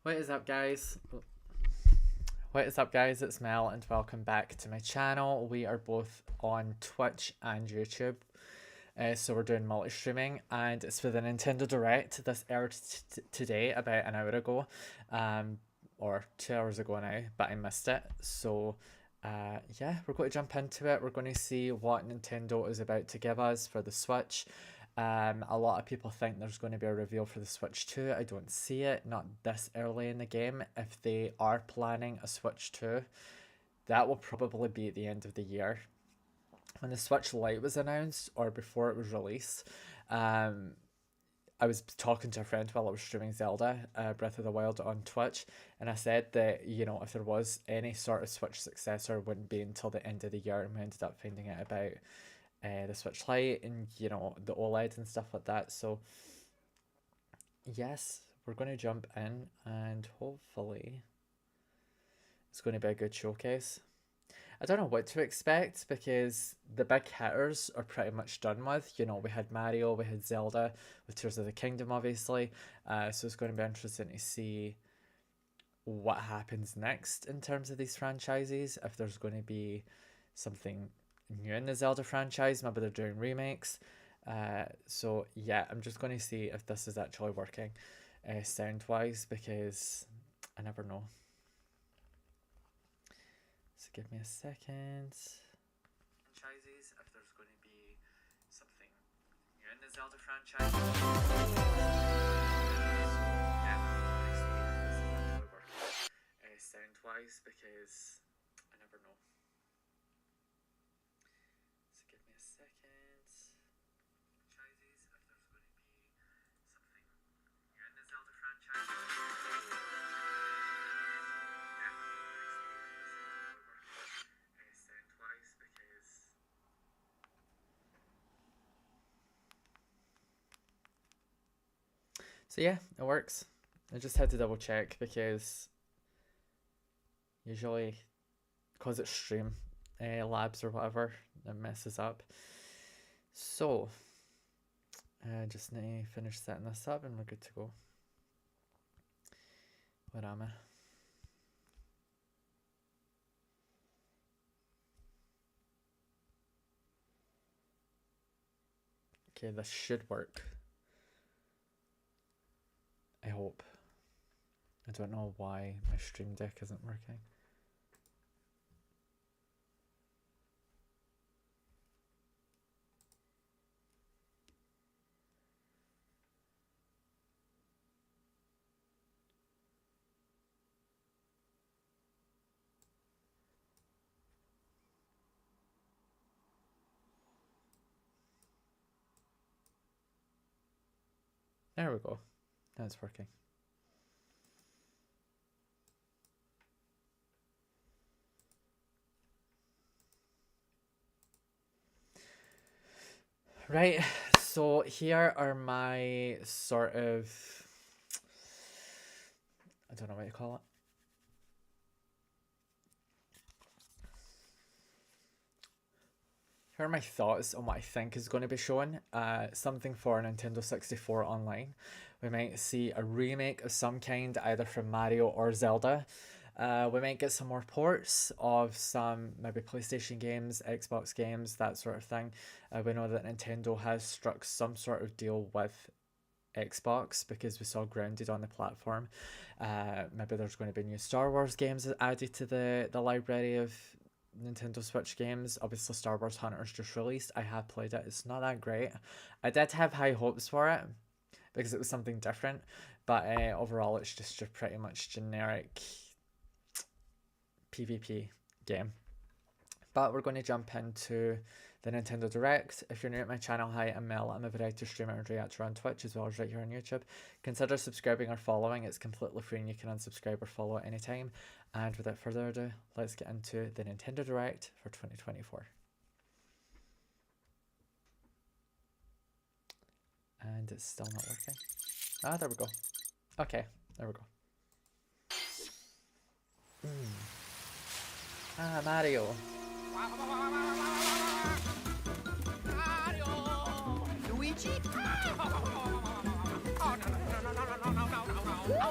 What is up, guys? What is up, guys? It's Mel, and welcome back to my channel. We are both on Twitch and YouTube. So we're doing multi-streaming, and it's for the Nintendo Direct. This aired today, about an hour ago, or 2 hours ago now, but I missed it. So yeah, we're going to jump into it. We're going to see what Nintendo is about to give us for the Switch. A lot of people think there's going to be a reveal for the Switch 2. I don't see it, not this early in the game. If they are planning a Switch 2, that will probably be at the end of the year. When the Switch Lite was announced, or before it was released, I was talking to a friend while I was streaming Zelda Breath of the Wild on Twitch, and I said that, you know, if there was any sort of Switch successor, it wouldn't be until the end of the year, and we ended up finding out about the Switch Lite and, you know, the OLED and stuff like that. So yes, we're going to jump in, and hopefully it's going to be a good showcase. I don't know what to expect because the big hitters are pretty much done with. You know, we had Mario, we had Zelda, with Tears of the Kingdom, obviously. So it's going to be interesting to see what happens next in terms of these franchises. If there's going to be something new in the Zelda franchise, maybe they're doing remakes. So yeah, I'm just going to see if this is actually working sound-wise, because I never know. So give me a second. Franchises, if there's going to be something new in the Zelda franchise. Yeah, I'm going to see if this is actually working sound-wise, because I never know. So give me a second. Franchises, if there's going to be something new in the Zelda franchise. So yeah, it works. I just had to double check because usually, because it's stream labs or whatever, it messes up. So I just need to finish setting this up and we're good to go. Where am I? Okay, this should work. I hope. I don't know why my Stream Deck isn't working. There we go. Now it's working. Right, so here are my sort of, I don't know what you call it. Here are my thoughts on what I think is going to be shown. Something for Nintendo 64 Online. We might see a remake of some kind, either from Mario or Zelda. We might get some more ports of some maybe PlayStation games, Xbox games, that sort of thing. We know that Nintendo has struck some sort of deal with Xbox because we saw Grounded on the platform. Maybe there's going to be new Star Wars games added to the library of Nintendo Switch games. Obviously Star Wars Hunters just released. I have played it. It's not that great. I did have high hopes for it because it was something different, but overall it's just a pretty much generic PvP game. But we're going to jump into the Nintendo Direct. If you're new at my channel, hi, I'm Mel. I'm a variety streamer and reactor on Twitch as well as right here on YouTube. Consider subscribing or following. It's completely free and you can unsubscribe or follow at any time. And without further ado, let's get into the Nintendo Direct for 2024. And it's still not working. Ah, there we go. Okay, there we go. Ah, Mario. Mario! Luigi? Oh, no, no, no, no, no, no, no, no, no, no.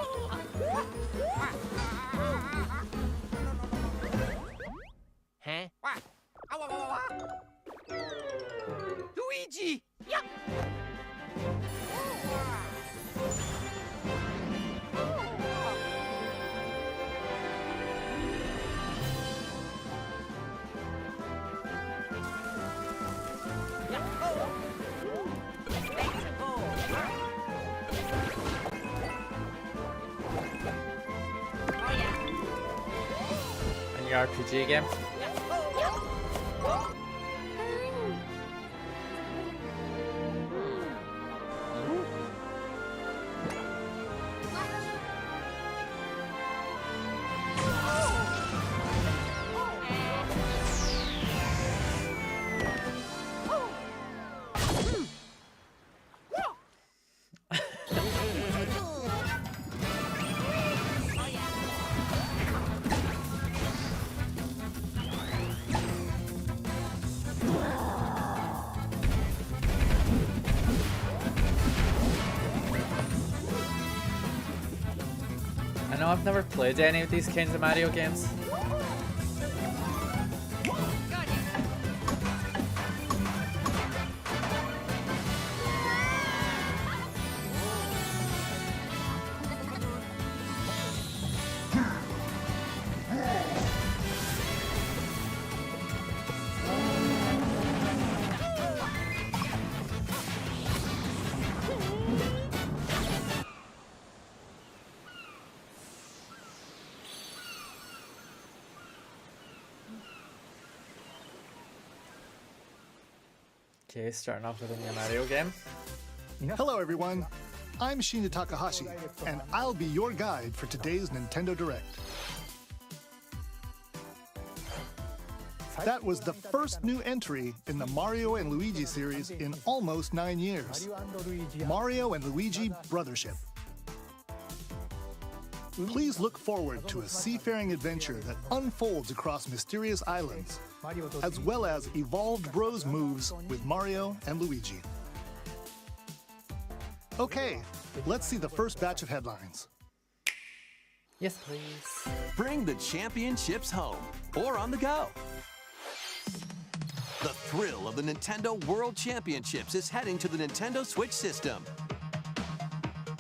RPG game. I know I've never played any of these kinds of Mario games. Okay, starting off with a new Mario game. Hello everyone, I'm Shinya Takahashi, and I'll be your guide for today's Nintendo Direct. That was the first new entry in the Mario and Luigi series in almost 9 years. Mario and Luigi Brothership. Please look forward to a seafaring adventure that unfolds across mysterious islands, as well as evolved Bros moves with Mario and Luigi. Okay, let's see the first batch of headlines. Yes, please. Bring the championships home or on the go. The thrill of the Nintendo World Championships is heading to the Nintendo Switch system.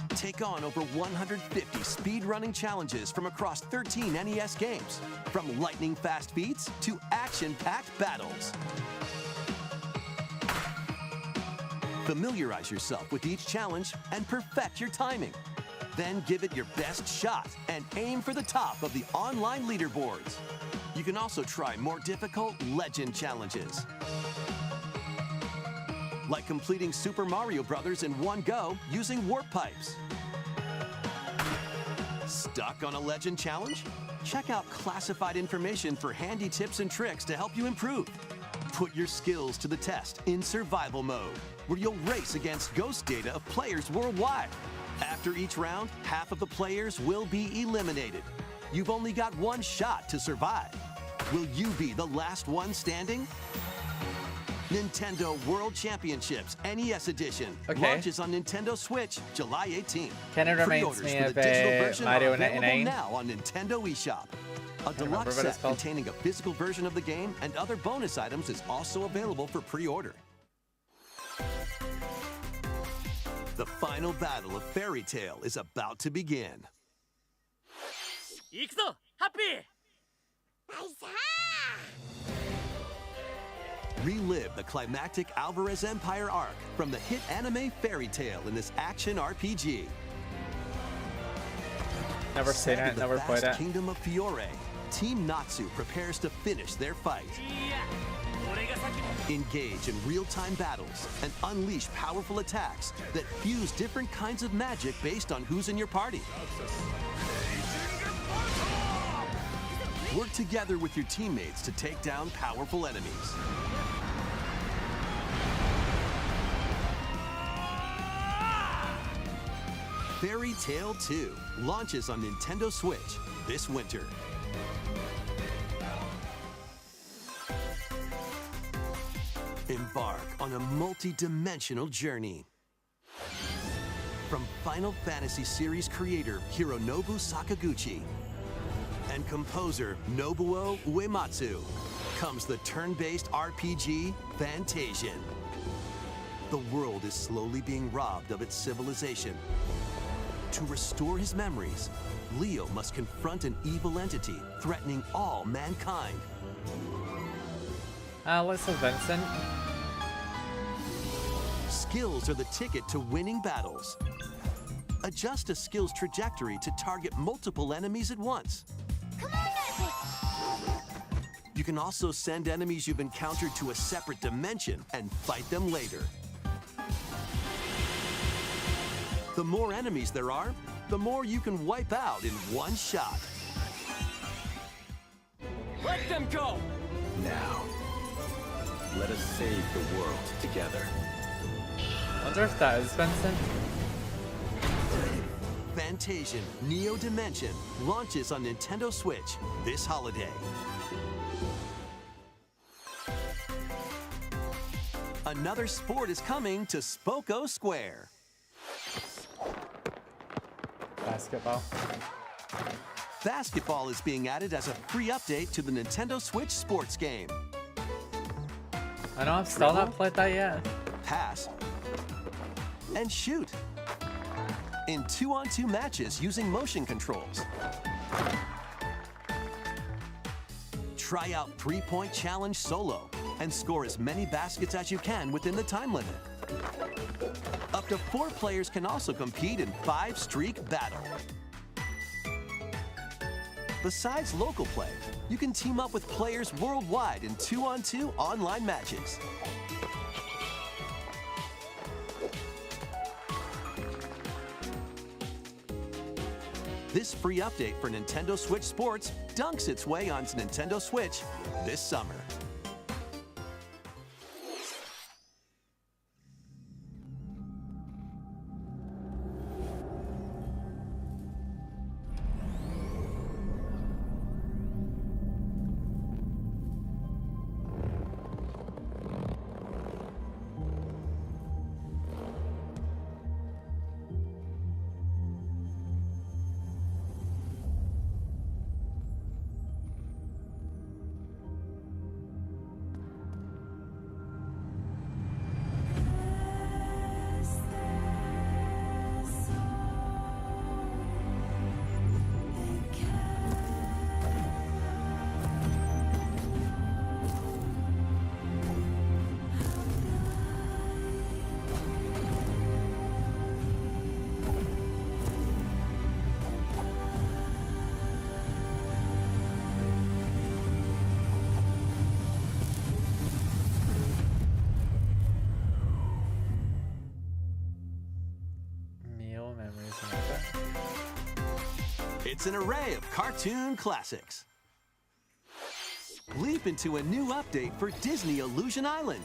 Take on over 150 speedrunning challenges from across 13 NES games, from lightning-fast beats to action-packed battles. Familiarize yourself with each challenge and perfect your timing. Then give it your best shot and aim for the top of the online leaderboards. You can also try more difficult legend challenges, like completing Super Mario Bros. In one go using warp pipes. Stuck on a legend challenge? Check out classified information for handy tips and tricks to help you improve. Put your skills to the test in survival mode, where you'll race against ghost data of players worldwide. After each round, half of the players will be eliminated. You've only got one shot to survive. Will you be the last one standing? Nintendo World Championships NES Edition launches on Nintendo Switch July 18th. Kind of reminds me of Mario 99. Now on Nintendo eShop. A deluxe set containing a physical version of the game and other bonus items is also available for pre-order. The final battle of Fairy Tail is about to begin. Relive the climactic Alvarez Empire arc from the hit anime Fairy Tail in this action RPG. Never seen it, never played it. Kingdom of Fiore, Team Natsu prepares to finish their fight. Engage in real-time battles and unleash powerful attacks that fuse different kinds of magic based on who's in your party. Work together with your teammates to take down powerful enemies. Fairy Tail 2 launches on Nintendo Switch this winter. Embark on a multi-dimensional journey. From Final Fantasy series creator Hironobu Sakaguchi and composer Nobuo Uematsu comes the turn-based RPG Fantasian. The world is slowly being robbed of its civilization. To restore his memories, Leo must confront an evil entity threatening all mankind. Alyssa Vincent. Skills are the ticket to winning battles. Adjust a skill's trajectory to target multiple enemies at once. Come on, Magic! can also send enemies you've encountered to a separate dimension and fight them later. The more enemies there are, the more you can wipe out in one shot. Let them go! Now, let us save the world together. Wonder if that is Vincent. Fantasian Neo Dimension launches on Nintendo Switch this holiday. Another sport is coming to Spoko Square. Basketball. Basketball is being added as a free update to the Nintendo Switch sports game. I know I've still not played that yet. Pass, and shoot. In 2-on-2 matches using motion controls. Try out 3-point challenge solo and score as many baskets as you can within the time limit. Up to 4 players can also compete in 5-streak battle. Besides local play, you can team up with players worldwide in 2-on-2 online matches. This free update for Nintendo Switch Sports dunks its way onto Nintendo Switch this summer. It's an array of cartoon classics. Leap into a new update for Disney Illusion Island.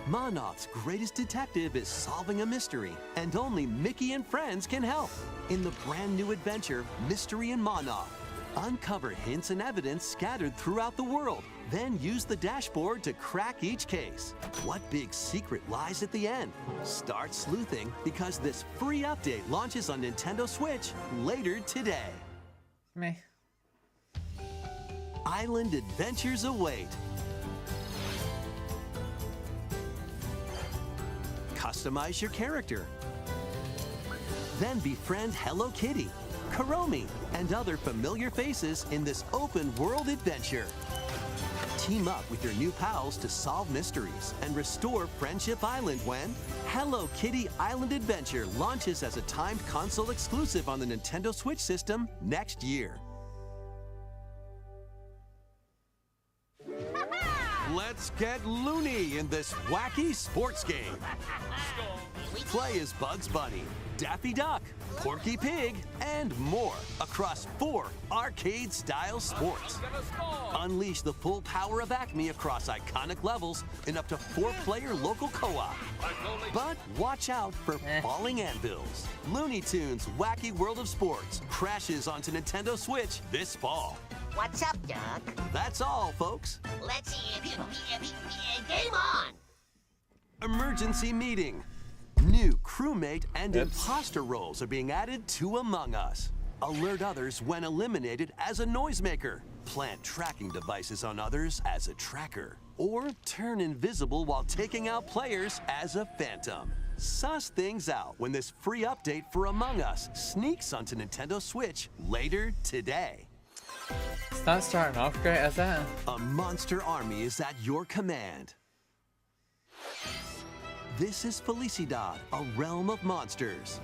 Monoth's greatest detective is solving a mystery, and only Mickey and friends can help. In the brand new adventure, Mystery in Monoth, uncover hints and evidence scattered throughout the world, then use the dashboard to crack each case. What big secret lies at the end? Start sleuthing because this free update launches on Nintendo Switch later today. Meh. Island adventures await. Customize your character. Then befriend Hello Kitty, Kuromi, and other familiar faces in this open world adventure. Team up with your new pals to solve mysteries and restore Friendship Island when Hello Kitty Island Adventure launches as a timed console exclusive on the Nintendo Switch system next year. Let's get loony in this wacky sports game. Play as Bugs Bunny, Daffy Duck, Porky Pig, and more across 4 arcade-style sports. Unleash the full power of Acme across iconic levels in up to 4-player local co-op. But watch out for falling anvils. Looney Tunes Wacky World of Sports crashes onto Nintendo Switch this fall. What's up, Doc? That's all, folks. Let's game on! Emergency meeting. New crewmate and imposter roles are being added to Among Us. Alert others when eliminated as a noisemaker. Plant tracking devices on others as a tracker. Or turn invisible while taking out players as a phantom. Suss things out when this free update for Among Us sneaks onto Nintendo Switch later today. It's not starting off great, is it? A monster army is at your command. This is Felicidad, a realm of monsters.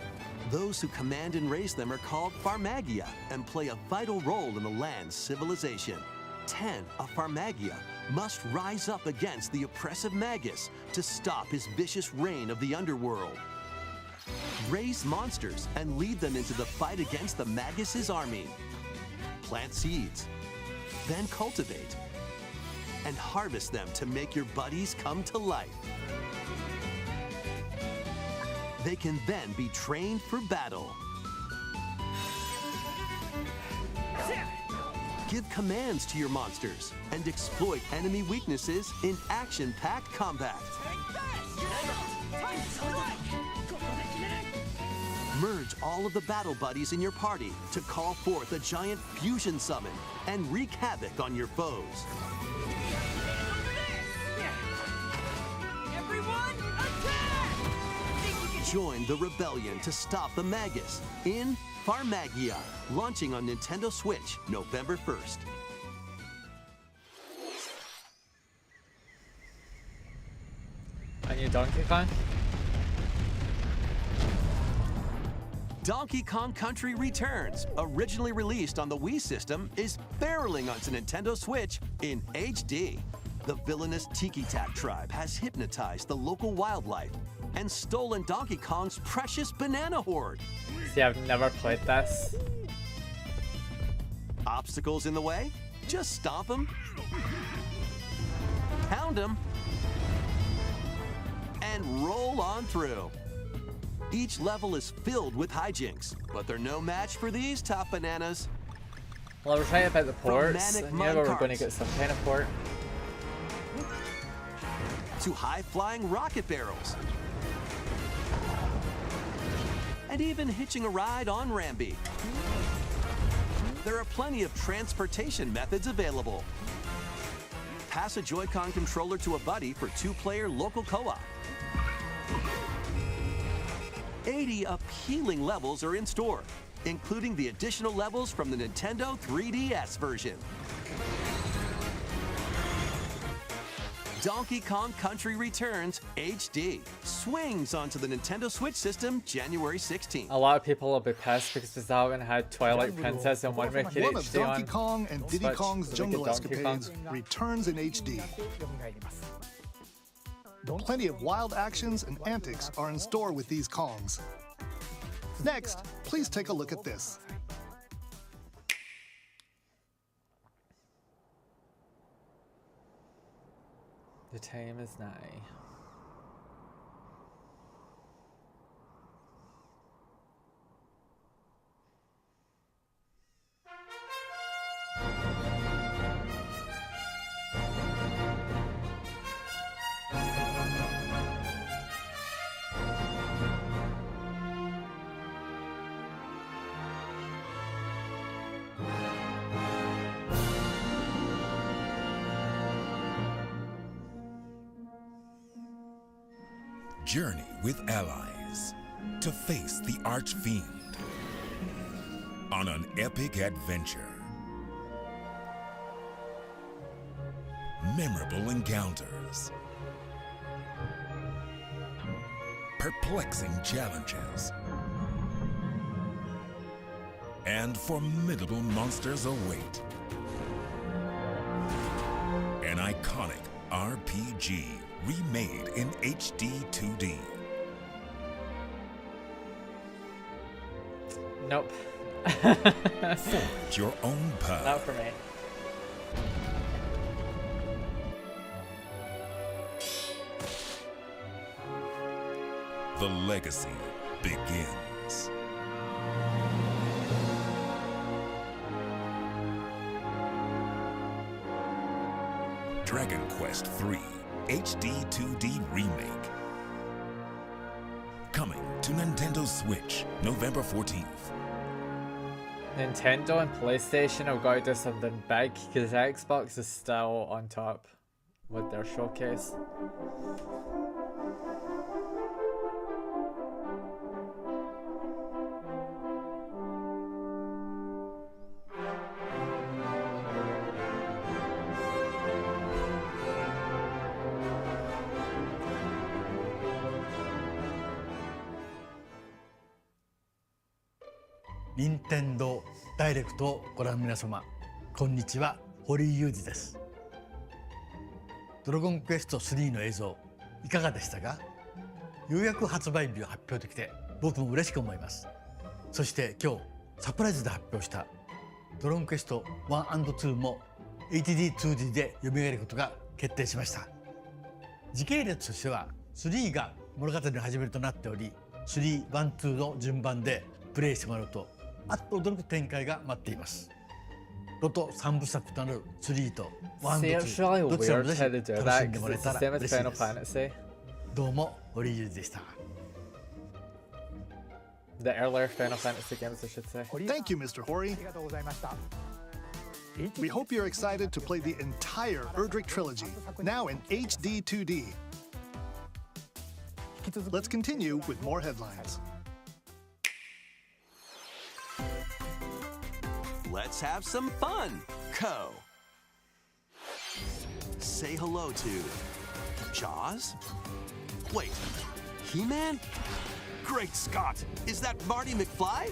Those who command and raise them are called Farmagia and play a vital role in the land's civilization. 10 of Farmagia must rise up against the oppressive Magus to stop his vicious reign of the underworld. Raise monsters and lead them into the fight against the Magus' army. Plant seeds, then cultivate, and harvest them to make your buddies come to life. They can then be trained for battle. Give commands to your monsters and exploit enemy weaknesses in action-packed combat. Merge all of the battle buddies in your party to call forth a giant fusion summon and wreak havoc on your foes. Join the rebellion to stop the Magus in Farmagia, launching on Nintendo Switch November 1st. A new Donkey Kong? Donkey Kong Country Returns, originally released on the Wii system, is barreling onto Nintendo Switch in HD. The villainous Tiki Tak tribe has hypnotized the local wildlife and stolen Donkey Kong's precious banana hoard. See, I've never played this. Obstacles in the way? Just stomp them, pound them, and roll on through. Each level is filled with hijinks, but they're no match for these top bananas. Well, I was right about the ports. Manic I knew we were Minecarts. going to get some kind of port. To high-flying rocket barrels. And even hitching a ride on Rambi. There are plenty of transportation methods available. Pass a Joy-Con controller to a buddy for 2-player local co-op. 80 appealing levels are in store, including the additional levels from the Nintendo 3DS version. Donkey Kong Country Returns HD swings onto the Nintendo Switch system January 16th. A lot of people will be pissed because that one had Twilight Princess and One Wicked One of HD Donkey on. Kong and Diddy Switch. Kong's Wicked Jungle Donkey Kong. Escapades returns in HD. Plenty of wild actions and antics are in store with these Kongs. Next, please take a look at this. The time is nigh. Journey with allies to face the Archfiend on an epic adventure. Memorable encounters, perplexing challenges, and formidable monsters await. An iconic RPG remade in HD 2D. Nope. Forge your own Not path. for me. The legacy begins. Dragon Quest III HD 2D Remake. Coming to Nintendo Switch, November 14th. Nintendo and PlayStation have got to do something big because Xbox is still on top with their showcase.任天堂ダイレクトをご覧の皆様、こんにちは、堀井雄二です。ドラゴンクエスト3の映像いかがでしたか？ようやく発売日を発表できて僕も嬉しく思います。そして今日サプライズで発表したドラゴンクエスト1 & 2も HD2D で蘇ることが決定しました。時系列としては3が物語の始まりとなっており、3、1、2の順番でプレイしてもらうとあっと驚く展開が待っています。ロト3部作となる3と1 See, と it's really 2どちらも weird ぜひ how they do 楽し that んでも because らえ it's た the ら same as 嬉しい Final です。 Fantasy. どうも堀井雄二でした。The earlier Final Fantasy games, I should say. Thank you, Mr. Hori. We hope you're excited to play the entire Erdrick trilogy, now in HD 2D. Let's continue with more headlines. Let's have some fun, Co. Say hello to Jaws? Wait, He-Man? Great Scott! Is that Marty McFly?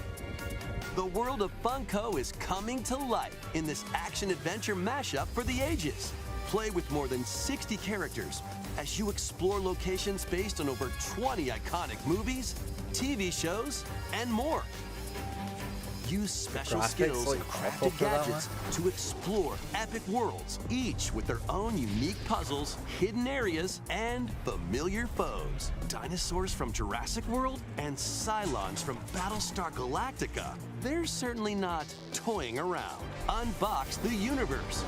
The world of Funko is coming to life in this action-adventure mashup for the ages. Play with more than 60 characters as you explore locations based on over 20 iconic movies, TV shows, and more. Use special Graphics skills look and awful crafted for that gadgets to explore epic worlds, each with their own unique puzzles, hidden areas, and familiar foes. Dinosaurs from Jurassic World and Cylons from Battlestar Galactica. They're certainly not toying around. Unbox the universe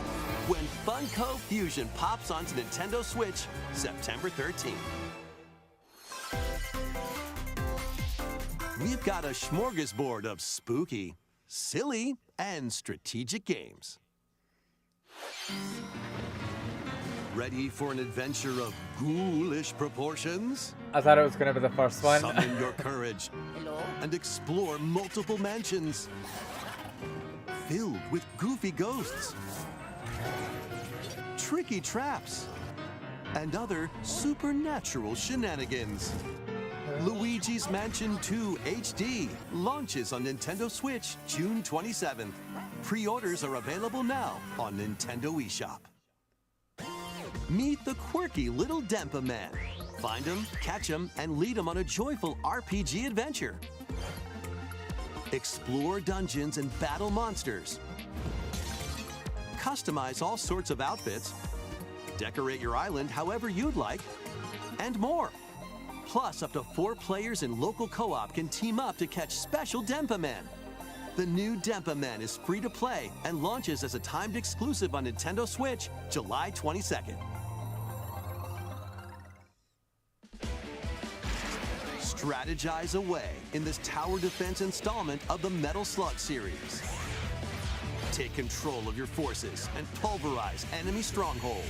when Funko Fusion pops onto Nintendo Switch September 13th. We've got a smorgasbord of spooky, silly, and strategic games. Ready for an adventure of ghoulish proportions? I thought it was going to be the first one. Summon your courage and explore multiple mansions filled with goofy ghosts, tricky traps, and other supernatural shenanigans. Luigi's Mansion 2 HD launches on Nintendo Switch June 27th. Pre-orders are available now on Nintendo eShop. Meet the quirky little Denpa Man. Find him, catch him, and lead him on a joyful RPG adventure. Explore dungeons and battle monsters. Customize all sorts of outfits. Decorate your island however you'd like, and more. Plus, up to 4 players in local co-op can team up to catch special Denpa Man. The new Denpa Man is free to play and launches as a timed exclusive on Nintendo Switch July 22nd. Strategize away in this tower defense installment of the Metal Slug series. Take control of your forces and pulverize enemy strongholds.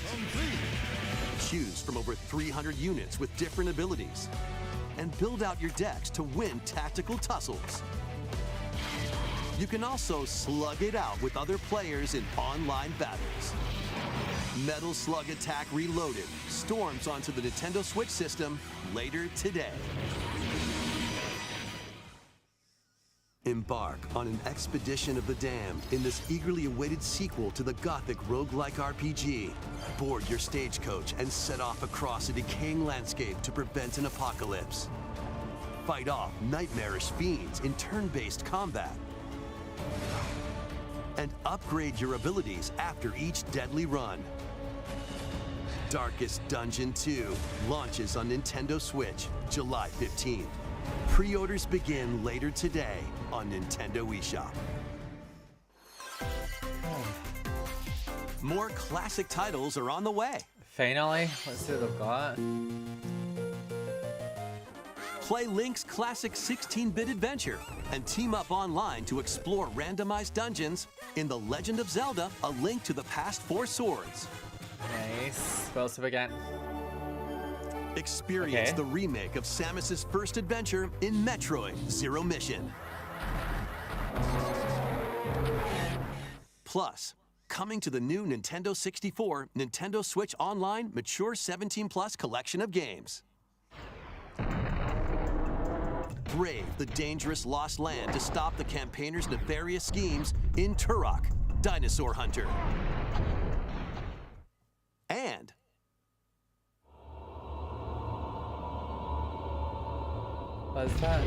Choose from over 300 units with different abilities and build out your decks to win tactical tussles. You can also slug it out with other players in online battles. Metal Slug Attack Reloaded storms onto the Nintendo Switch system later today. Embark on an expedition of the damned in this eagerly awaited sequel to the gothic roguelike RPG. Board your stagecoach and set off across a decaying landscape to prevent an apocalypse. Fight off nightmarish fiends in turn-based combat. And upgrade your abilities after each deadly run. Darkest Dungeon 2 launches on Nintendo Switch July 15th. Pre-orders begin later today on Nintendo eShop. More classic titles are on the way. Finally, let's see what they've got. Play Link's classic 16-bit adventure and team up online to explore randomized dungeons in The Legend of Zelda: A Link to the Past 4 Swords. Nice. What else have we got? Experience Okay. the remake of Samus's first adventure in Metroid Zero Mission. Plus, coming to the new Nintendo 64, Nintendo Switch Online Mature 17 Plus collection of games. Brave the dangerous lost land to stop the campaigners' nefarious schemes in Turok: Dinosaur Hunter. And What's that?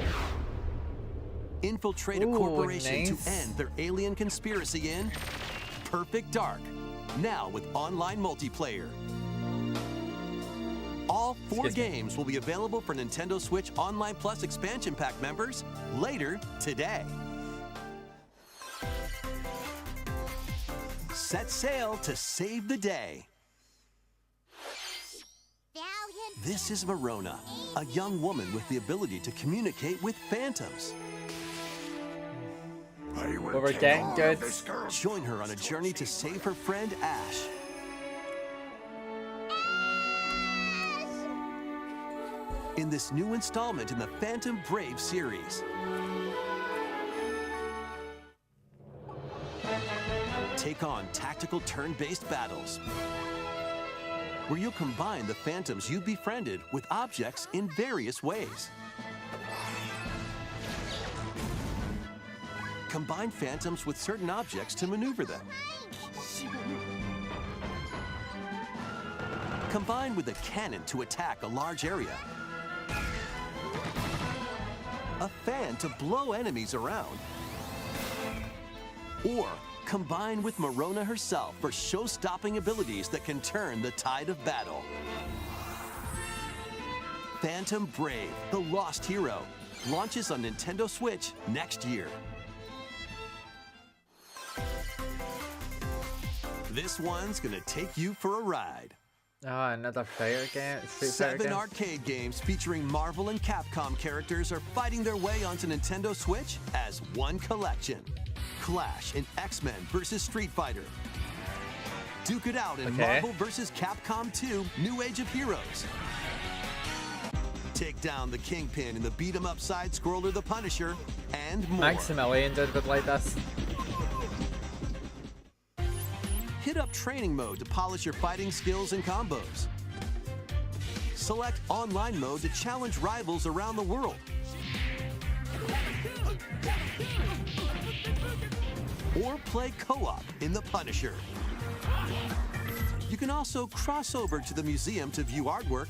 infiltrate a Ooh, corporation nice. to end their alien conspiracy in Perfect Dark, now with online multiplayer. All 4 Excuse me. games will be available for Nintendo Switch Online Plus expansion pack members later today. Set sail to save the day. Valiant. This is Marona, a young woman with the ability to communicate with phantoms. Well, we're getting good. Join her on a journey to save her friend Ash. In this new installment in the Phantom Brave series. Take on tactical turn-based battles, where you'll combine the phantoms you've befriended with objects in various ways. Combine phantoms with certain objects to maneuver them. Combine with a cannon to attack a large area. A fan to blow enemies around. Or combine with Marona herself for show-stopping abilities that can turn the tide of battle. Phantom Brave, the Lost Hero, launches on Nintendo Switch next year. This one's gonna take you for a ride. Oh, another fighter game. Street Fighter 7 game. arcade games featuring Marvel and Capcom characters are fighting their way onto Nintendo Switch as one collection. Clash in X-Men vs. Street Fighter. Duke it out in Okay. Marvel vs. Capcom 2 New Age of Heroes. Take down the Kingpin in the beat-em-up side-scroller The Punisher, and more. Maximilian did would like this. Hit up training mode to polish your fighting skills and combos. Select online mode to challenge rivals around the world. Or play co-op in The Punisher. You can also cross over to the museum to view artwork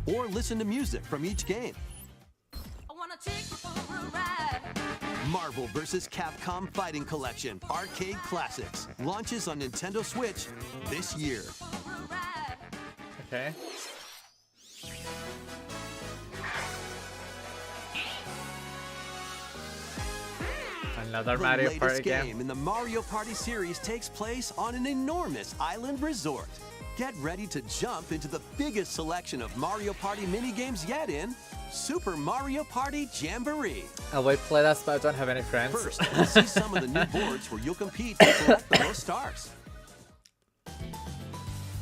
or listen to music from each game. I wanna take you for a ride. Marvel vs. Capcom Fighting Collection Arcade Classics launches on Nintendo Switch this year. Okay. Another The Mario latest Party game game. in the Mario Party series takes place on an enormous island resort. Get ready to jump into the biggest selection of Mario Party minigames yet in Super Mario Party Jamboree. I would play this, but I don't have any friends. First, we'll see some of the new boards where you'll compete to collect the most stars.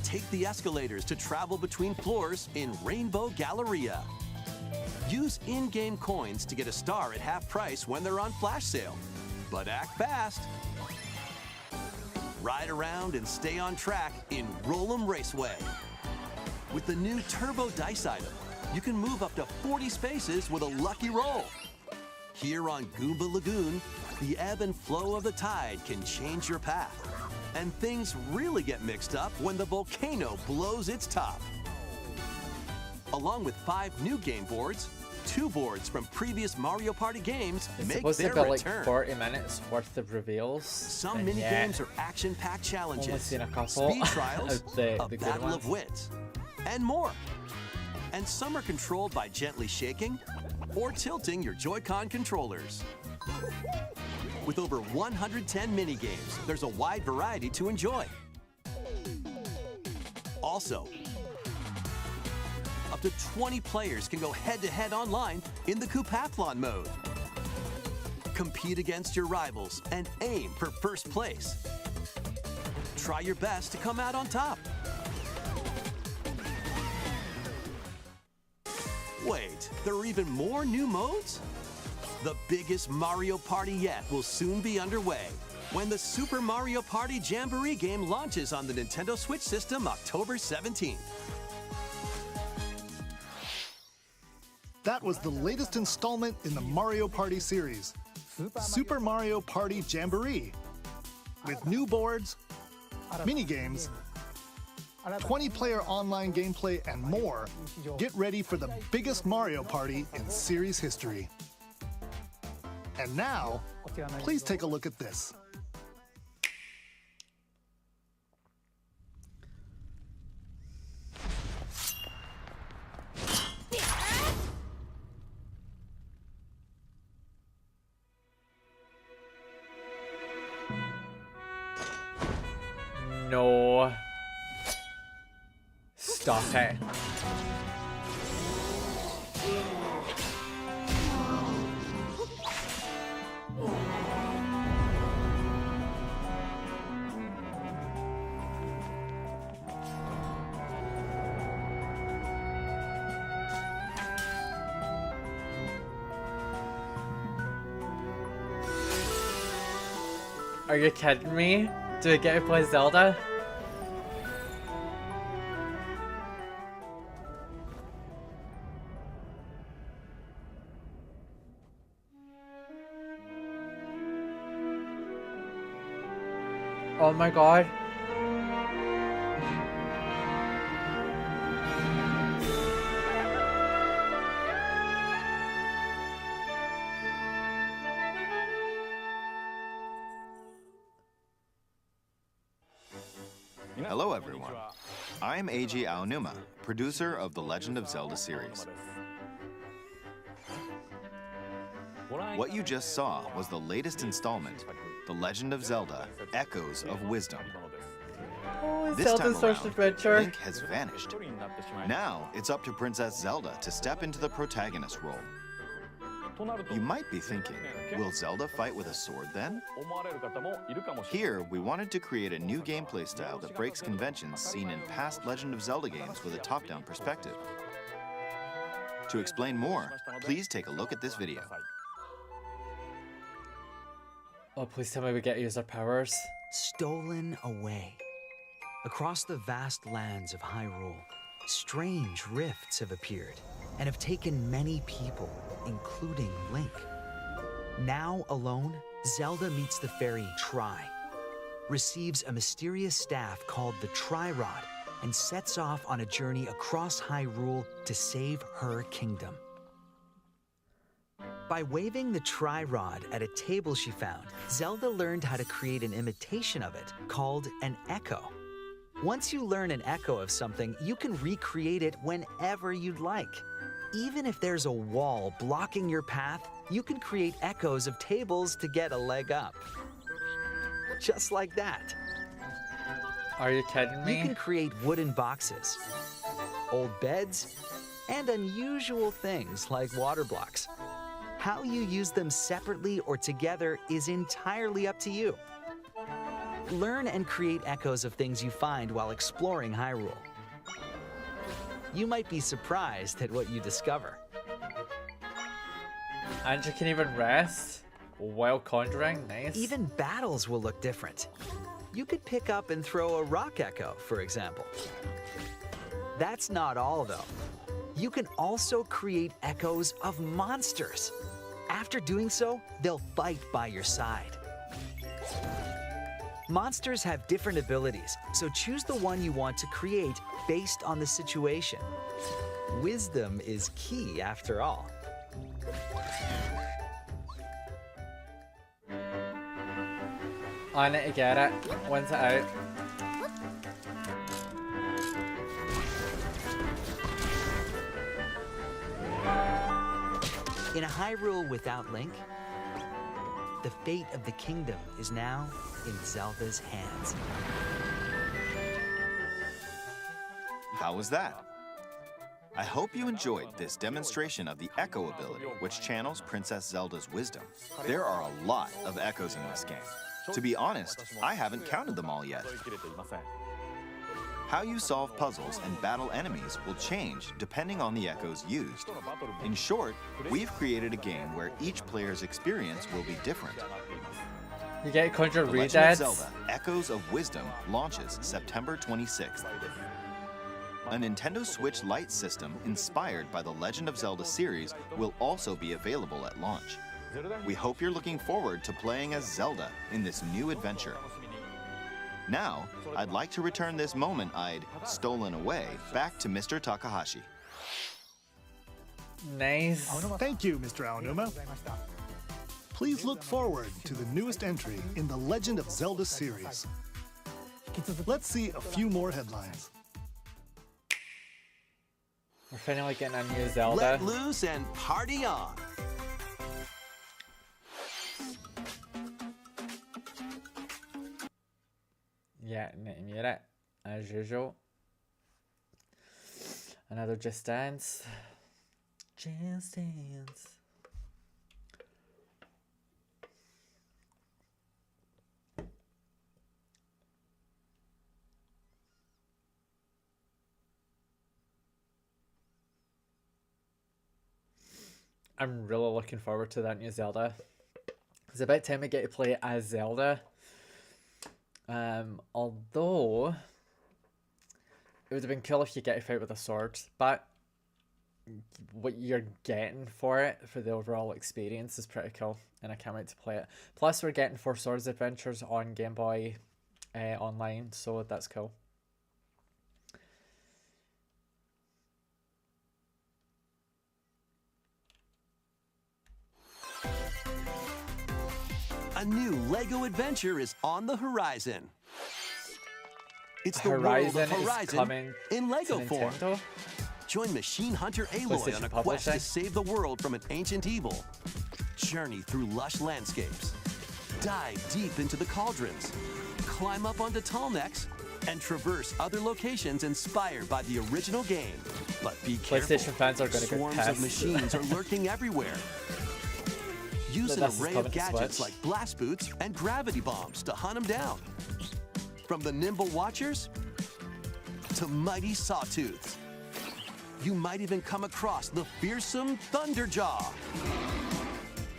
Take the escalators to travel between floors in Rainbow Galleria. Use in-game coins to get a star at half price when they're on flash sale. But act fast. Ride around and stay on track in Roll'em Raceway. With the new Turbo Dice item, you can move up to 40 spaces with a lucky roll. Here on Goomba Lagoon, the ebb and flow of the tide can change your path. And things really get mixed up when the volcano blows its top. Along with 5 new game boards, 2 boards from previous Mario Party games It's make supposed their to be like return. 40 minutes worth of reveals. Some and mini yeah, games are action-packed challenges, only seen a couple speed trials, of the a good battle ones. of wits, and more. And some are controlled by gently shaking or tilting your Joy-Con controllers. With over 110 mini games, there's a wide variety to enjoy. Also, up to 20 players can go head-to-head online in the Coupathlon mode. Compete against your rivals and aim for first place. Try your best to come out on top. Wait, there are even more new modes? The biggest Mario Party yet will soon be underway when the Super Mario Party Jamboree game launches on the Nintendo Switch system October 17th. That was the latest installment in the Mario Party series, Super Mario Party Jamboree. With new boards, mini-games, 20-player online gameplay, and more, get ready for the biggest Mario Party in series history. And now, please take a look at this. No. Stop it. Are you kidding me? Do I get to play Zelda? Oh my god. Hello everyone. I'm Eiji Aonuma, producer of the Legend of Zelda series. What you just saw was the latest installment, The Legend of Zelda: Echoes of Wisdom. Oh, This Zelda's time Social around, Adventure. Link has vanished. Now it's up to Princess Zelda to step into the protagonist role. You might be thinking, will Zelda fight with a sword then? Here, we wanted to create a new gameplay style that breaks conventions seen in past Legend of Zelda games with a top-down perspective. To explain more, please take a look at this video. Oh, please tell me we get to use our powers. Stolen away. Across the vast lands of Hyrule, strange rifts have appeared and have taken many people, including Link. Now alone, Zelda meets the fairy Tri, receives a mysterious staff called the Tri-Rod, and sets off on a journey across Hyrule to save her kingdom. By waving the Tri-Rod at a table she found, Zelda learned how to create an imitation of it called an echo. Once you learn an echo of something, you can recreate it whenever you'd like. Even if there's a wall blocking your path, you can create echoes of tables to get a leg up. Just like that. Are you kidding me? You can create wooden boxes, old beds, and unusual things like water blocks. How you use them separately or together is entirely up to you. Learn and create echoes of things you find while exploring Hyrule. You might be surprised at what you discover. And you can even rest while conjuring. Nice. Even battles will look different. You could pick up and throw a rock echo, for example. That's not all, though. You can also create echoes of monsters. After doing so, they'll fight by your side. Monsters have different abilities, so choose the one you want to create based on the situation. Wisdom is key, after all. I need to get it. When's it out? In a Hyrule without Link, the fate of the kingdom is now in Zelda's hands. How was that? I hope you enjoyed this demonstration of the Echo ability, which channels Princess Zelda's wisdom. There are a lot of echoes in this game. To be honest, I haven't counted them all yet. How you solve puzzles and battle enemies will change depending on the echoes used. In short, we've created a game where each player's experience will be different. You get to conjure The Legend of Redeads. Zelda: Echoes of Wisdom launches September 26th. A Nintendo Switch Lite system inspired by the Legend of Zelda series will also be available at launch. We hope you're looking forward to playing as Zelda in this new adventure. Now, I'd like to return this moment I'd stolen away back to Mr. Takahashi. Nice. Thank you, Mr. Aonuma. Please look forward to the newest entry in the Legend of Zelda series. Let's see a few more headlines. We're finally getting a new Zelda. Let loose and party on. Yeah, mira, as usual. Another Just Dance. Just Dance. I'm really looking forward to that new Zelda. It's about time we get to play as Zelda. Although it would have been cool if you get to fight with a sword, but what you're getting for it, for the overall experience, is pretty cool, and I can't wait to play it. Plus, we're getting 4 Swords Adventures on Game Boy Online, so that's cool. A new LEGO adventure is on the horizon. It's the Horizon world of is Horizon coming in LEGO to form. Nintendo? Join Machine Hunter Aloy on PlayStation a quest Publishing? to save the world from an ancient evil. Journey through lush landscapes. Dive deep into the cauldrons. Climb up onto tall necks and traverse other locations inspired by the original game. But be careful. PlayStation fans are gonna get Swarms of pissed. machines are lurking everywhere. Use an This is array coming of to gadgets Switch. like blast boots and gravity bombs to hunt them down. From the nimble watchers to mighty sawtooths. You might even come across the fearsome Thunderjaw.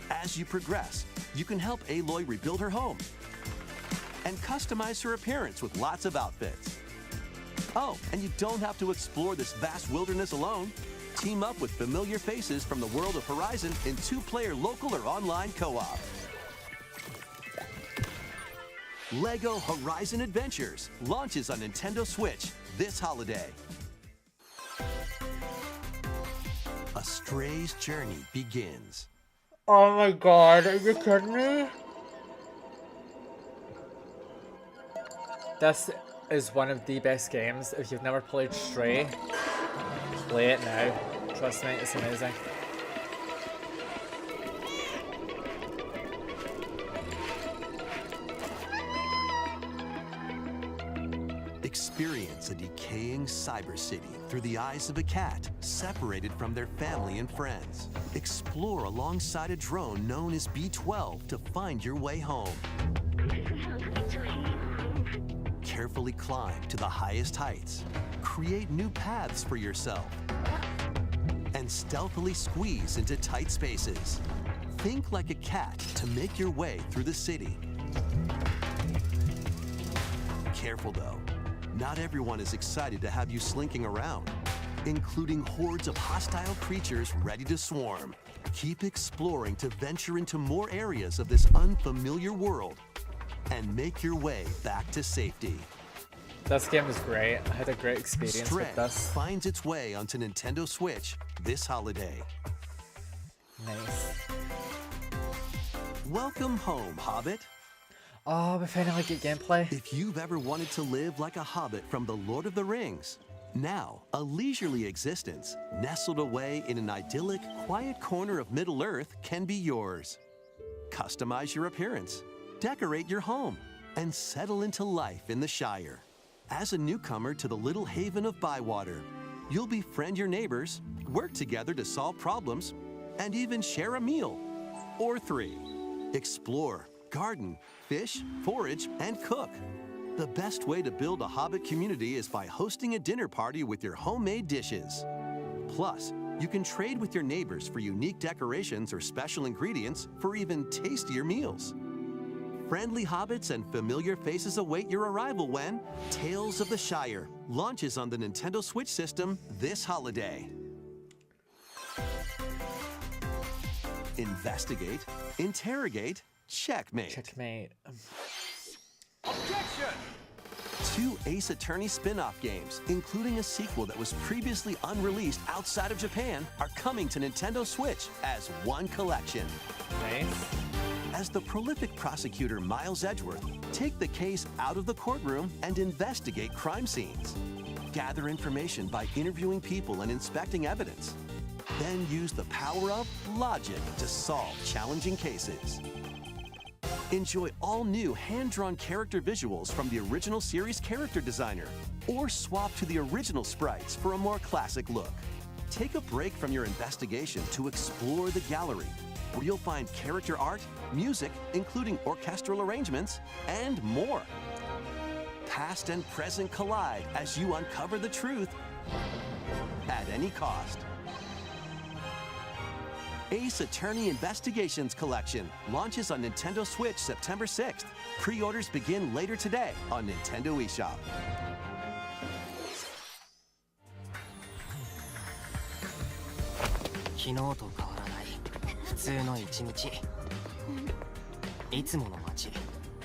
As you progress, you can help Aloy rebuild her home and customize her appearance with lots of outfits. Oh, and you don't have to explore this vast wilderness alone. Team up with familiar faces from the world of Horizon in 2-player local or online co-op. LEGO Horizon Adventures launches on Nintendo Switch this holiday. A stray's journey begins. Oh my god, are you kidding me? This is one of the best games. If you've never played Stray, play it now. Trust me, it's amazing. Experience a decaying cyber city through the eyes of a cat separated from their family and friends. Explore alongside a drone known as B-12 to find your way home. Carefully climb to the highest heights. Create new paths for yourself. And stealthily squeeze into tight spaces. Think like a cat to make your way through the city. Careful though. Not everyone is excited to have you slinking around, including hordes of hostile creatures ready to swarm. Keep exploring to venture into more areas of this unfamiliar world and make your way back to safety. This game is great. I had a great experience Stray with this. finds its way onto Nintendo Switch this holiday. Nice. Welcome home, Hobbit. Oh, we finally get gameplay. If you've ever wanted to live like a hobbit from The Lord of the Rings, now a leisurely existence nestled away in an idyllic, quiet corner of Middle-earth can be yours. Customize your appearance, decorate your home, and settle into life in the Shire. As a newcomer to the little haven of Bywater, you'll befriend your neighbors, work together to solve problems, and even share a meal or 3. Explore, garden, fish, forage, and cook. The best way to build a Hobbit community is by hosting a dinner party with your homemade dishes. Plus, you can trade with your neighbors for unique decorations or special ingredients for even tastier meals. Friendly hobbits and familiar faces await your arrival when Tales of the Shire launches on the Nintendo Switch system this holiday. Investigate, interrogate, checkmate. Checkmate. Objection! 2 Ace Attorney spin-off games, including a sequel that was previously unreleased outside of Japan, are coming to Nintendo Switch as one collection. Nice. As the prolific prosecutor Miles Edgeworth, take the case out of the courtroom and investigate crime scenes. Gather information by interviewing people and inspecting evidence. Then use the power of logic to solve challenging cases. Enjoy all new hand-drawn character visuals from the original series character designer, or swap to the original sprites for a more classic look. Take a break from your investigation to explore the gallery, where you'll find character art, music, including orchestral arrangements, and more. Past and present collide as you uncover the truth at any cost. Ace Attorney Investigations Collection launches on Nintendo Switch September 6th. Pre-orders begin later today on Nintendo eShop. 昨日と変わらない普通の一日。いつもの街、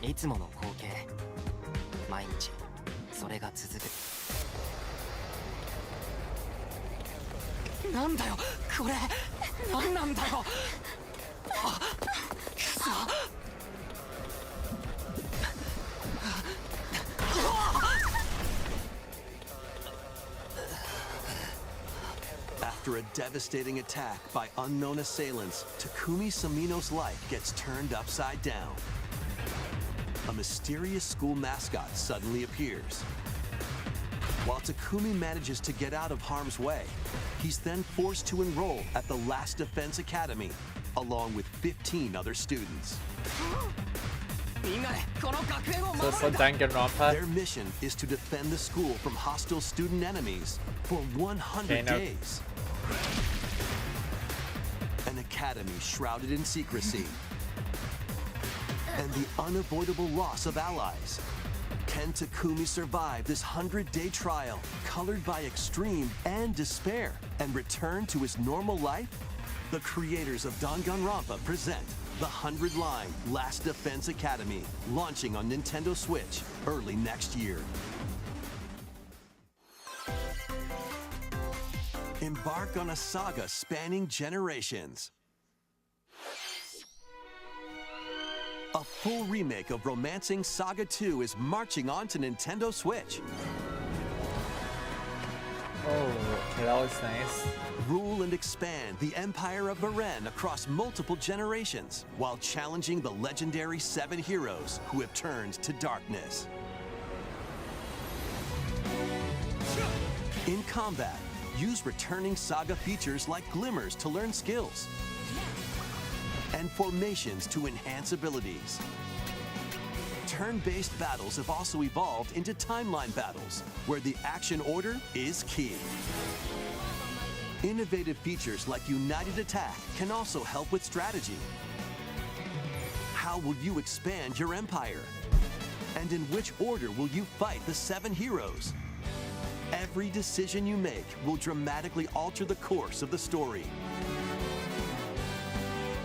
いつもの光景。毎日それが続く。なんだよこれ。なんなんだよ。あ、くそ。After a devastating attack by unknown assailants, Takumi Samino's life gets turned upside down. A mysterious school mascot suddenly appears. While Takumi manages to get out of harm's way, he's then forced to enroll at the Last Defense Academy, along with 15 other students. So it's like Danganronpa. Their mission is to defend the school from hostile student enemies for 100 days. An academy shrouded in secrecy. And the unavoidable loss of allies. Can Takumi survive this 100-day trial, colored by extreme and despair, and return to his normal life? The creators of Danganronpa present the 100-line Last Defense Academy, launching on Nintendo Switch early next year. Embark on a saga spanning generations. A full remake of Romancing Saga 2 is marching on to Nintendo Switch. Oh, okay, that looks nice. Rule and expand the Empire of Beren across multiple generations, while challenging the legendary 7 heroes who have turned to darkness. In combat, use returning Saga features like glimmers to learn skills, and formations to enhance abilities. Turn-based battles have also evolved into timeline battles, where the action order is key. Innovative features like United Attack can also help with strategy. How will you expand your empire? And in which order will you fight the 7 heroes? Every decision you make will dramatically alter the course of the story.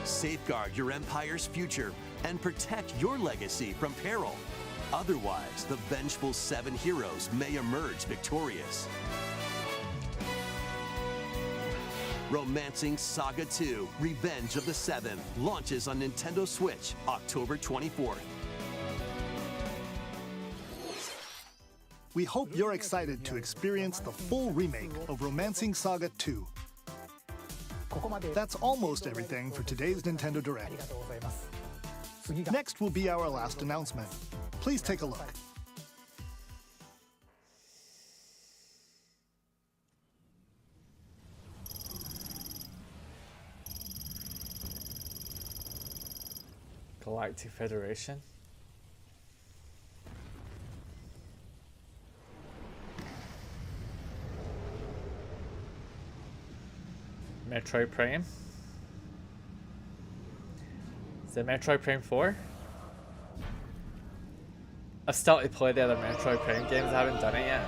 Safeguard your empire's future and protect your legacy from peril. Otherwise, the vengeful 7 heroes may emerge victorious. Romancing Saga 2: Revenge of the 7 launches on Nintendo Switch October 24th. We hope you're excited to experience the full remake of Romancing Saga 2. That's almost everything for today's Nintendo Direct. Next will be our last announcement. Please take a look. Galactic Federation. Metroid Prime. Is it Metroid Prime 4? I've still to play the other Metroid Prime games, I haven't done it yet.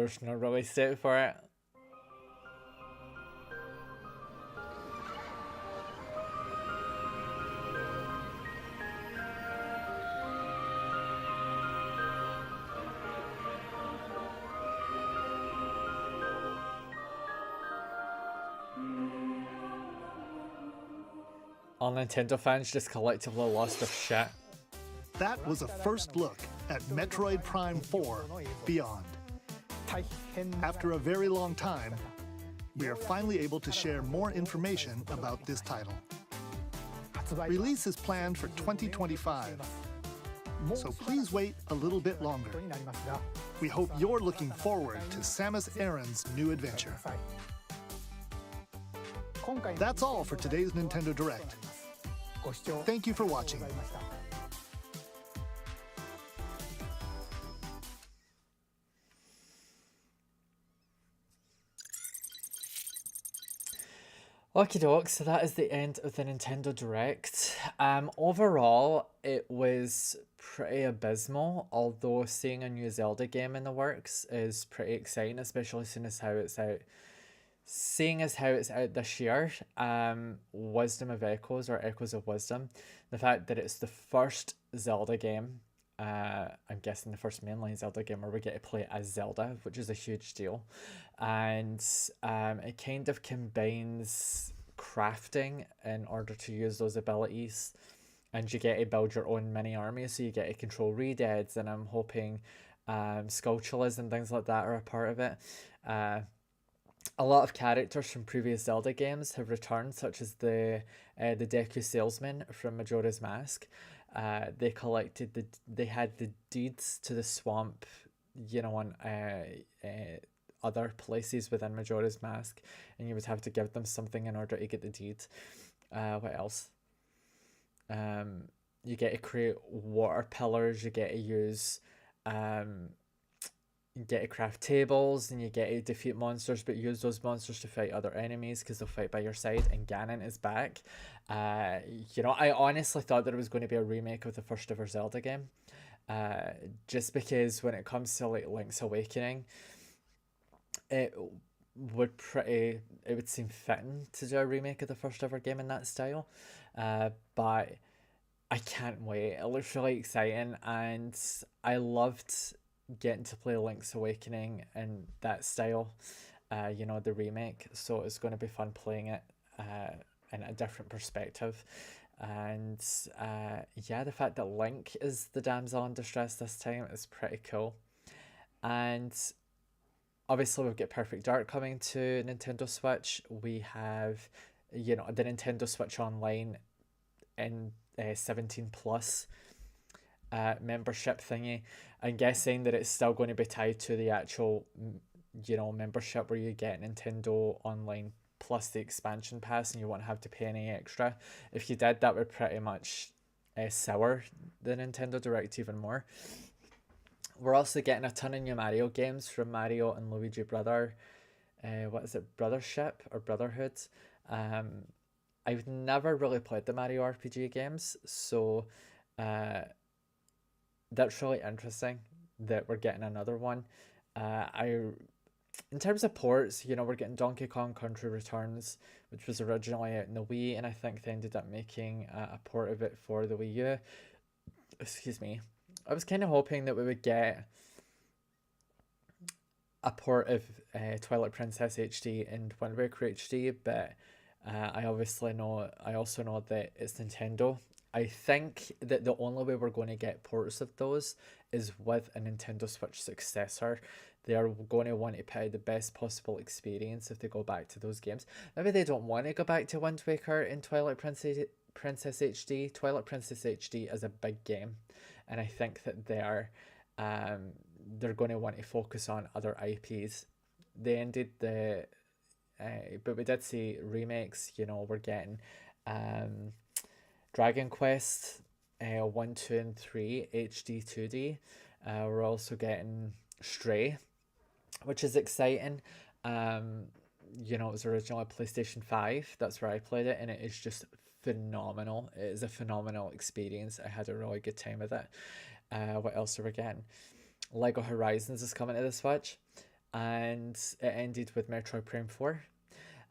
there's no release date for it. All Nintendo fans just collectively lost their shit. That was a first look at Metroid Prime 4 Beyond. After a very long time, we are finally able to share more information about this title. Release is planned for 2025, so please wait a little bit longer. We hope you're looking forward to Samus Aran's new adventure. That's all for today's Nintendo Direct. Thank you for watching. Okie doke, so that is the end of the Nintendo Direct. Overall, it was pretty abysmal, although seeing a new Zelda game in the works is pretty exciting, especially seeing as how it's out. Seeing as how it's out this year, Wisdom of Echoes, or Echoes of Wisdom, the fact that it's the first Zelda game, I'm guessing the first mainline Zelda game where we get to play as Zelda, which is a huge deal. And it kind of combines crafting in order to use those abilities, and you get to build your own mini army, so you get to control Redeads, and I'm hoping Skulltulas and things like that are a part of it. A lot of characters from previous Zelda games have returned, such as the Deku Salesman from Majora's Mask. They had the deeds to the swamp, you know, on other places within Majora's Mask, and you would have to give them something in order to get the deed. What else? You get to create water pillars, you get to use you get to craft tables, and you get to defeat monsters, but use those monsters to fight other enemies because they'll fight by your side. And Ganon is back. You know, I honestly thought that it was going to be a remake of the first ever Zelda game, just because when it comes to like Link's Awakening, it would seem fitting to do a remake of the first ever game in that style. But I can't wait. It looks really exciting, and I loved getting to play Link's Awakening in that style, you know, the remake. So it's going to be fun playing it in a different perspective. And yeah, the fact that Link is the damsel in distress this time is pretty cool. And obviously we've got Perfect Dark coming to Nintendo Switch. We have, you know, the Nintendo Switch Online in 17 plus membership thingy. I'm guessing that it's still going to be tied to the actual, you know, membership where you get Nintendo Online plus the expansion pass, and you won't have to pay any extra. If you did, that would pretty much sour the Nintendo Direct even more. We're also getting a ton of new Mario games from Mario and Luigi Brothership or Brotherhood. I've never really played the Mario RPG games, so that's really interesting that we're getting another one. In terms of ports, you know, we're getting Donkey Kong Country Returns, which was originally out in the Wii, and I think they ended up making a port of it for the Wii U. Excuse me. I was kind of hoping that we would get a port of Twilight Princess HD and Wind Waker HD, but I also know that it's Nintendo. I think that the only way we're going to get ports of those is with a Nintendo Switch successor. They are going to want to put out the best possible experience if they go back to those games. Maybe they don't want to go back to Wind Waker and Twilight Princess HD. Twilight Princess HD is a big game, and I think that they're going to want to focus on other IPs. They ended the but we did see remakes. You know, we're getting Dragon Quest 1, 2, and 3 HD 2D. We're also getting Stray, which is exciting. You know, it was originally PlayStation 5. That's where I played it, and it is just phenomenal. It is a phenomenal experience. I had a really good time with it. What else are we getting? Lego Horizons is coming to the Switch. and it ended with Metroid Prime 4.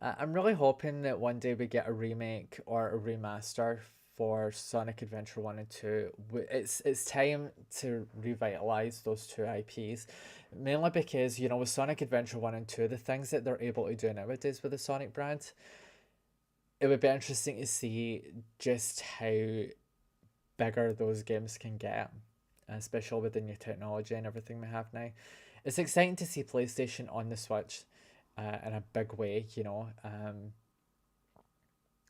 I'm really hoping that one day we get a remake or a remaster for Sonic Adventure 1 and 2. It's time to revitalize those two IPs, mainly because, you know, with Sonic Adventure 1 and 2, the things that they're able to do nowadays with the Sonic brand, it would be interesting to see just how bigger those games can get, especially with the new technology and everything we have now. It's exciting to see PlayStation on the Switch in a big way, you know,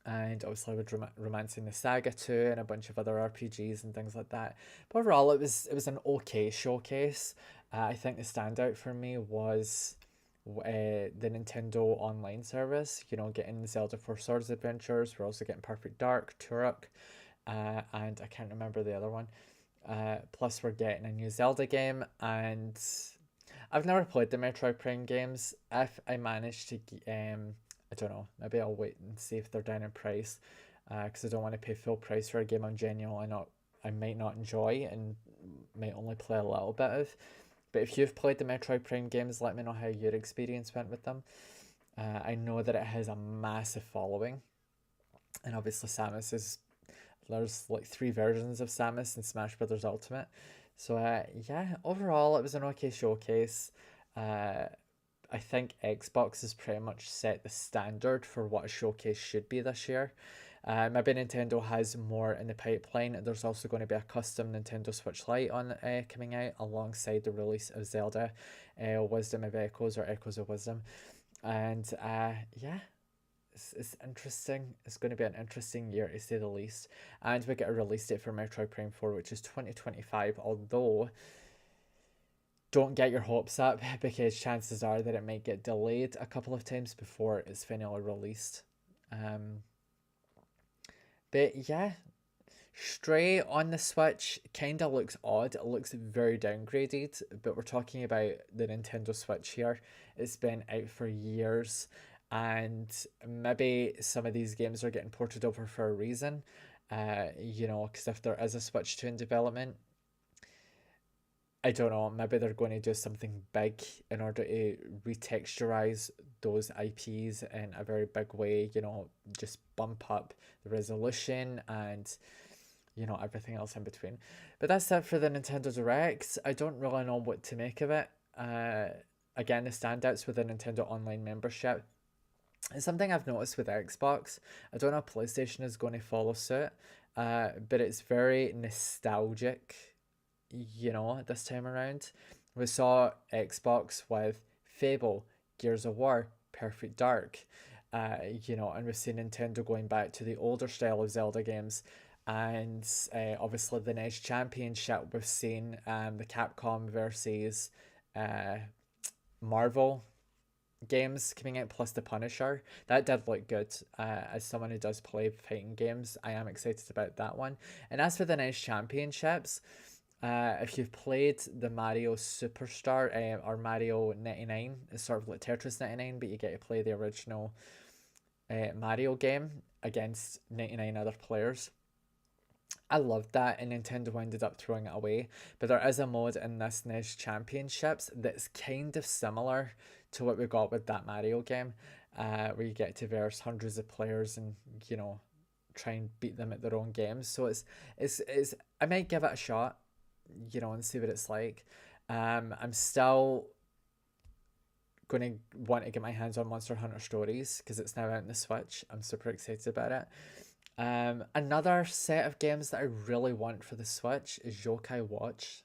and obviously with Romancing the Saga 2 and a bunch of other RPGs and things like that. But overall, it was an okay showcase. I think the standout for me was the Nintendo Online service, you know, getting Zelda 4 Swords Adventures. We're also getting Perfect Dark, Turok, and I can't remember the other one. Plus we're getting a new Zelda game, and I've never played the Metroid Prime games. If I manage to, I don't know, maybe I'll wait and see if they're down in price, because I don't want to pay full price for a game I'm genuinely I might not enjoy and might only play a little bit of. But if you've played the Metroid Prime games, let me know how your experience went with them. I know that it has a massive following, and obviously there's like 3 versions of Samus in Smash Bros. Ultimate. So yeah, overall it was an okay showcase. I think Xbox has pretty much set the standard for what a showcase should be this year. Maybe Nintendo has more in the pipeline. There's also going to be a custom Nintendo Switch Lite coming out alongside the release of Zelda Wisdom of Echoes, or Echoes of Wisdom. And yeah, it's interesting. It's going to be an interesting year, to say the least. And we get a release date for Metroid Prime 4, which is 2025, although don't get your hopes up, because chances are that it might get delayed a couple of times before it's finally released. But yeah, Stray on the Switch kind of looks odd. It looks very downgraded, but we're talking about the Nintendo Switch here. It's been out for years, and maybe some of these games are getting ported over for a reason. You know, because if there is a Switch 2 in development, I don't know, maybe they're going to do something big in order to retexturize those IPs in a very big way, you know, just bump up the resolution and, you know, everything else in between. But that's it for the Nintendo Direct. I don't really know what to make of it. Again, the standouts with the Nintendo Online membership. It's something I've noticed with Xbox. I don't know if PlayStation is going to follow suit, but it's very nostalgic, you know, this time around. We saw Xbox with Fable, Gears of War, Perfect Dark, you know, and we've seen Nintendo going back to the older style of Zelda games, and obviously the NES Championship, we've seen the Capcom versus Marvel games coming out, plus the Punisher. That did look good. As someone who does play fighting games, I am excited about that one. And as for the NES Championships, if you've played the Mario Superstar or Mario 99, it's sort of like Tetris 99, but you get to play the original Mario game against 99 other players. I loved that, and Nintendo ended up throwing it away. But there is a mode in this NES Championships that's kind of similar to what we got with that Mario game, where you get to verse hundreds of players and, you know, try and beat them at their own games. So it's I might give it a shot, you know, and see what it's like. I'm still going to want to get my hands on Monster Hunter Stories because it's now out on the Switch. I'm super excited about it. Another set of games that I really want for the Switch is Yokai Watch.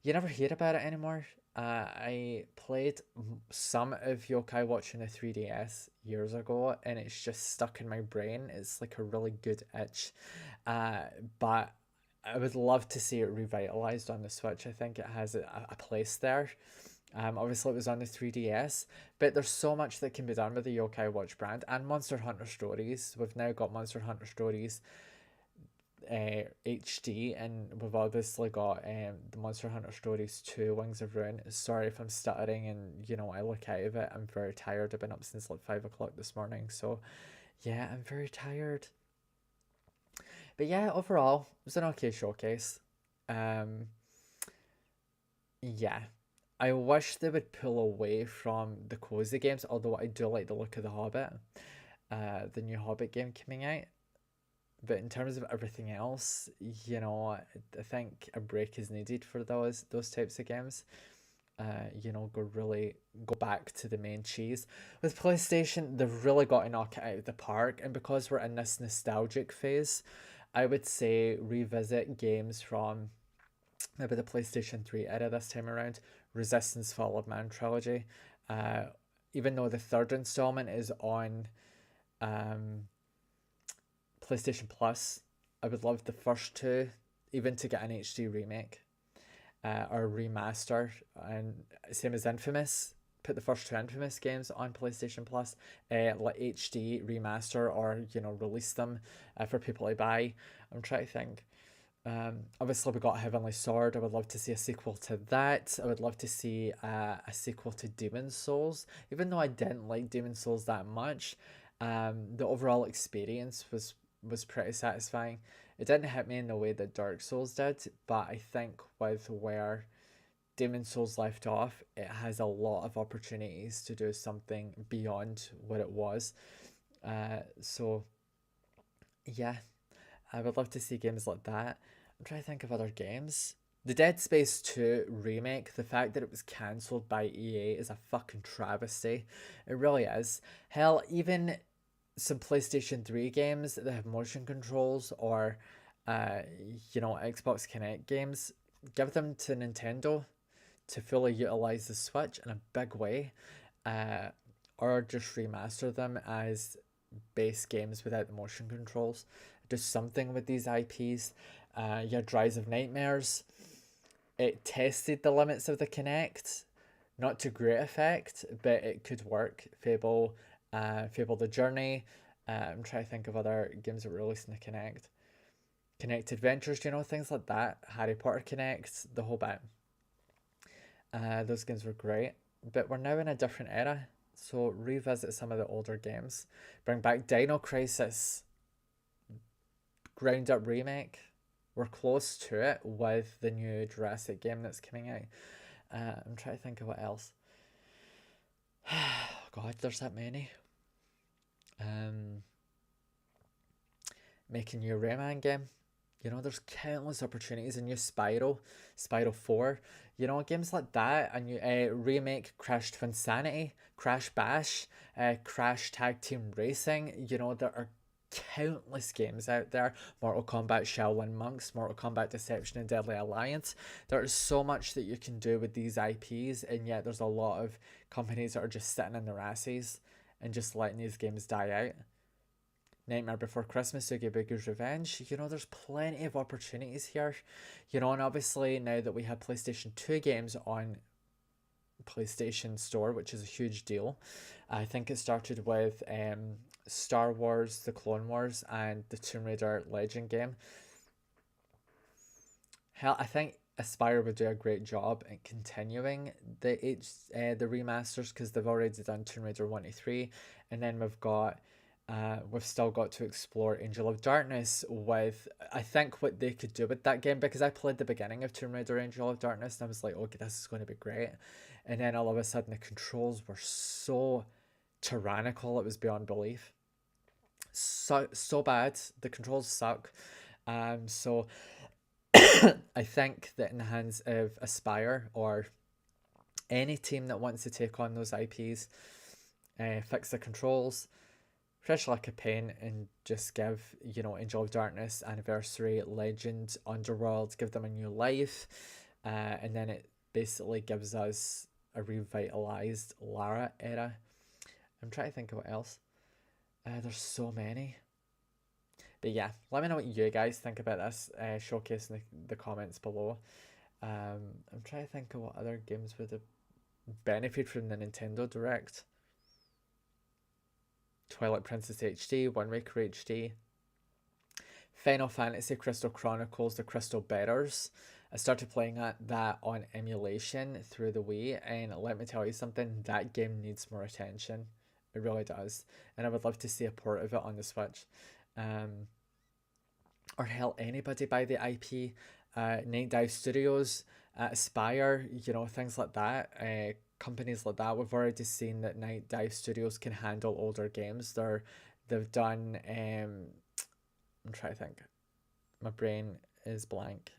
You never hear about it anymore. I played some of Yokai Watch in the 3DS years ago, and it's just stuck in my brain. It's like a really good itch. But I would love to see it revitalized on the Switch. I think it has a place there. Obviously it was on the 3DS, but there's so much that can be done with the Yokai Watch brand and Monster Hunter Stories. We've now got Monster Hunter Stories HD, and we've obviously got the Monster Hunter Stories 2 Wings of Ruin. Sorry if I'm stuttering and, you know, I look out of it. I'm very tired. I've been up since like 5 o'clock this morning, so yeah, I'm very tired. But yeah, overall, it was an okay showcase. Yeah. I wish they would pull away from the cozy games, although I do like the look of The Hobbit, the new Hobbit game coming out. But in terms of everything else, you know, I think a break is needed for those types of games. You know, go back to the main cheese. With PlayStation, they've really got to knock it out of the park, and because we're in this nostalgic phase, I would say revisit games from maybe the PlayStation 3 era this time around. Resistance Fall of Man trilogy. Even though the third installment is on PlayStation Plus, I would love the first two even to get an HD remake or remaster, and same as Infamous, put the first two Infamous games on PlayStation Plus, like HD remaster, or you know, release them for people to buy. I'm trying to think. Obviously we got Heavenly Sword. I would love to see a sequel to that. I would love to see a sequel to Demon's Souls, even though I didn't like Demon's Souls that much. The overall experience was pretty satisfying. It didn't hit me in the way that Dark Souls did, but I think with where Demon's Souls left off, it has a lot of opportunities to do something beyond what it was. So yeah, I would love to see games like that. I'm trying to think of other games. The Dead Space 2 remake, the fact that it was cancelled by EA is a fucking travesty. It really is. Hell, even some PlayStation 3 games that have motion controls, or you know, Xbox Kinect games, give them to Nintendo to fully utilize the Switch in a big way, or just remaster them as base games without the motion controls. Do something with these IPs. Yeah, Rise of Nightmares, it tested the limits of the Kinect, not to great effect, but it could work. Fable the Journey. I'm trying to think of other games that were released in the Kinect. Kinect Adventures, you know, things like that. Harry Potter Kinect, the whole bit. Those games were great, but we're now in a different era, so revisit some of the older games. Bring back Dino Crisis. Ground up remake. We're close to it with the new Jurassic game that's coming out. I'm trying to think of what else. God, there's that many. Make a new Rayman game. You know, there's countless opportunities. A new Spyro 4. You know, games like that. A new remake Crash Twinsanity, Crash Bash, Crash Tag Team Racing. You know, there are countless games out there. Mortal Kombat Shaolin Monks, Mortal Kombat Deception and Deadly Alliance. There is so much that you can do with these IPs, and yet there's a lot of companies that are just sitting in their asses and just letting these games die out. Nightmare Before Christmas, Oogie Boogie's Revenge. You know, there's plenty of opportunities here. You know, and obviously now that we have PlayStation 2 games on PlayStation Store, which is a huge deal. I think it started with Star Wars, The Clone Wars, and the Tomb Raider Legend game. Hell, I think Aspyr would do a great job in continuing the remasters, because they've already done Tomb Raider 1 to 3, and then we've still got to explore Angel of Darkness with, I think, what they could do with that game, because I played the beginning of Tomb Raider Angel of Darkness and I was like, okay, this is going to be great, and then all of a sudden the controls were so tyrannical, it was beyond belief. So bad. The controls suck. So I think that in the hands of Aspyr, or any team that wants to take on those IPs, fix the controls, fresh like a paint, and just give, you know, Angel of Darkness, Anniversary, Legend, Underworld, give them a new life, and then it basically gives us a revitalized Lara era. I'm trying to think of what else. There's so many. But yeah, let me know what you guys think about this. Showcase in the comments below. I'm trying to think of what other games would have benefited from the Nintendo Direct. Twilight Princess HD, Wind Waker HD, Final Fantasy Crystal Chronicles, The Crystal Bearers. I started playing that on emulation through the Wii, and let me tell you something, that game needs more attention. It really does. And I would love to see a port of it on the Switch. Or hell, anybody buy the IP. Night Dive Studios, Aspire, you know, things like that. Companies like that. We've already seen that Night Dive Studios can handle older games. They've done. I'm trying to think. My brain is blank.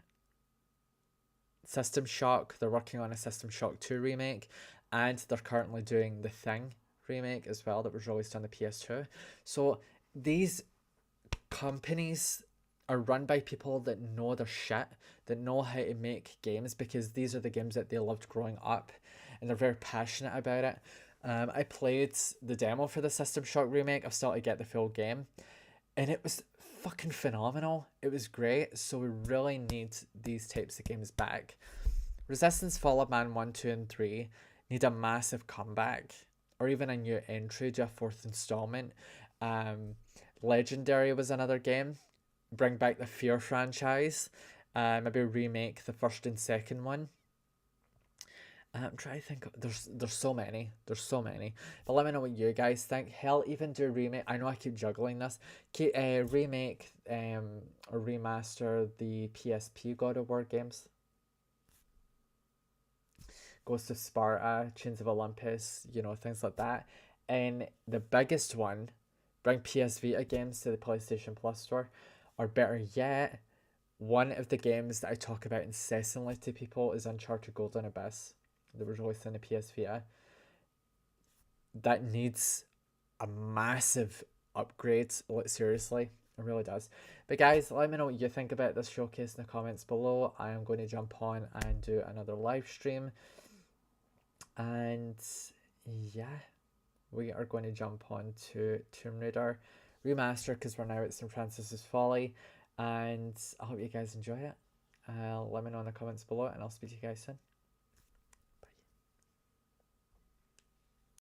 System Shock. They're working on a System Shock 2 remake, and they're currently doing The Thing remake as well that was released on the PS2. So these companies are run by people that know their shit, that know how to make games, because these are the games that they loved growing up, and they're very passionate about it. I played the demo for the System Shock remake. I've still to get the full game, and it was fucking phenomenal. It was great. So we really need these types of games back. Resistance, Fall of Man 1, 2, and 3 need a massive comeback, or even a new entry to a 4th installment. Legendary was another game. Bring back the Fear franchise. Maybe remake the 1st and 2nd one. I'm trying to think. There's so many. There's so many. But let me know what you guys think. Hell, even do a remake. I know I keep juggling this. Remake or remaster the PSP God of War games. Ghost of Sparta, Chains of Olympus, you know, things like that. And the biggest one, bring PS Vita games to the PlayStation Plus store. Or better yet, one of the games that I talk about incessantly to people is Uncharted Golden Abyss. That was released on the PS Vita. That needs a massive upgrade, like seriously. It really does. But guys, let me know what you think about this showcase in the comments below. I am going to jump on and do another live stream. And yeah, we are going to jump on to Tomb Raider Remaster, because we're now at St. Francis's Folly. And I hope you guys enjoy it. Let me know in the comments below, and I'll speak to you guys soon.